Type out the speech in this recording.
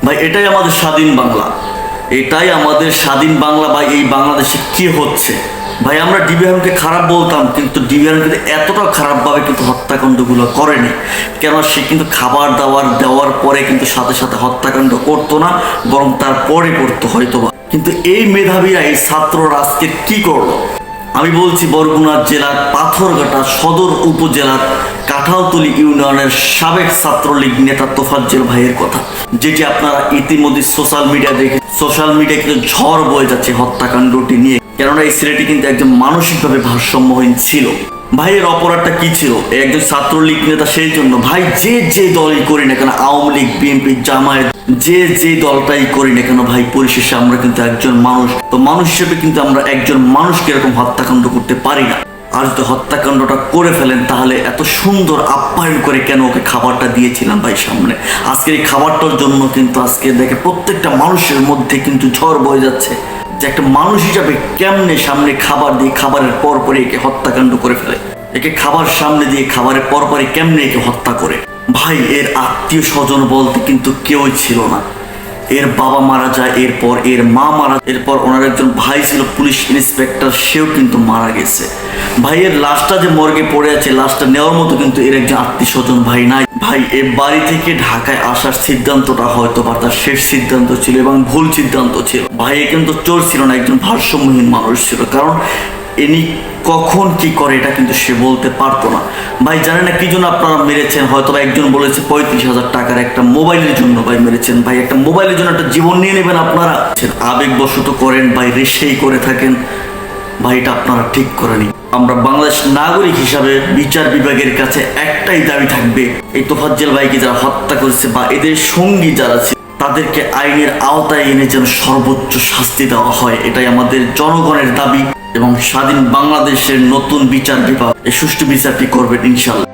ভাই এটাই আমাদের স্বাধীন বাংলা, এটাই আমাদের স্বাধীন বাংলা। ভাই এই বাংলাদেশে কি হচ্ছে ভাই? আমরা ডিবিআরকে খারাপ বলতাম, কিন্তু ডিবিআর কিন্তু এতটা খারাপভাবে কিন্তু হত্যাকাণ্ডগুলো করেনি। কেন? সে কিন্তু খাবার দাবার দেওয়ার পরে কিন্তু সাথে সাথে হত্যাকাণ্ড করতো না, বরং তারপরে করতো হয়তোবা। কিন্তু এই মেধাবীরা, এই ছাত্ররা আজকে কি করলো? আমি বলছি বরগুনা জেলার পাথরঘাটা সদর উপজেলার কাঁঠালতলী ইউনিয়নের সাবেক ছাত্রলীগ নেতা তোফাজ্জল ভাইয়ের কথা, যেটি আপনারা ইতিমধ্যে সোশ্যাল মিডিয়ায় কিন্তু ঝড় বয়ে যাচ্ছে হত্যাকাণ্ডটি নিয়ে। কেননা এই ছেলেটি কিন্তু একজন মানসিকভাবে ভারসাম্যহীন ছিল। ভাইয়ের অপরাধটা কি ছিল? একজন ছাত্রলীগ নেতা, সেই জন্য ভাই যে দলই করি না কেন, আওয়ামী লীগ, বিএনপি, জামায়াত, যে দলটাই করি না কেন ভাই, পরিশেষে আমরা কিন্তু একজন মানুষ। তো মানুষ হিসেবে কিন্তু আমরা একজন মানুষকে এরকম হত্যাকাণ্ড করতে পারি না। আর যদি হত্যাকাণ্ডটা করে ফেলেন, তাহলে এত সুন্দর আপ্যায়ন করে কেন ওকে খাবারটা দিয়েছিলাম ভাই সামনে? আজকে এই খাবারটার জন্য কিন্তু আজকে দেখে প্রত্যেকটা মানুষের মধ্যে কিন্তু ঝড় বয়ে যাচ্ছে যে একটা মানুষ হিসাবে কেমনে সামনে খাবার দিয়ে খাবারের পরপরই একে হত্যাকাণ্ড করে ফেলে, একে খাবার সামনে দিয়ে খাবারের পরপরই কেমনে একে হত্যা করে। ভাই এর আত্মীয় স্বজন বলতে কিন্তু কেউই ছিল না। এর বাবা মারা যায়, এরপর এর মা মারা, এরপর ওনার একজন ভাই ছিল পুলিশ ইন্সপেক্টর, সেও কিন্তু মারা গেছে। ভাইয়ের লাশটা যে মর্গে পড়ে আছে, লাশটা নেওয়ার মতো কিন্তু এর একজন আত্মীয় স্বজন ভাই নাই। ভাই এ বাড়ি থেকে ঢাকায় আসার সিদ্ধান্তটা হয়তো বা তার শেষ সিদ্ধান্ত ছিল এবং ভুল সিদ্ধান্ত ছিল। ভাই কিন্তু চোর ছিল না, একজন ভারসাম্যহীন মানুষ ছিল। কারণ ইনি কখন কি করে এটা কিন্তু সে বলতে পারতো না। ভাই জানে না কি জন্য আপনারা মেরেছেন, হয়তো একজন বলেছে 35,000 টাকার একটা মোবাইলের জন্য ভাই মেরেছেন। ভাই একটা মোবাইলের জন্য একটা জীবন নিয়ে নেবেন আপনারা? আবেগবশত করেন ভাই, রেশেই করে থাকেন ভাই, এটা আপনারা ঠিক করেনি। আমরা বাংলাদেশ নাগরিক হিসাবে বিচার বিভাগের কাছে একটাই দাবি থাকবে, এই তোফাজ্জল ভাইকে যারা হত্যা করেছে বা এদের সঙ্গী যারা ছিল, তাদেরকে আইনের আওতায় এনে যেন সর্বোচ্চ শাস্তি দেওয়া হয়। এটাই আমাদের জনগণের দাবি। এবং স্বাধীন বাংলাদেশের নতুন বিচার বিভাগ এই সুষ্ঠু বিচারটি করবেন ইনশাল্লাহ।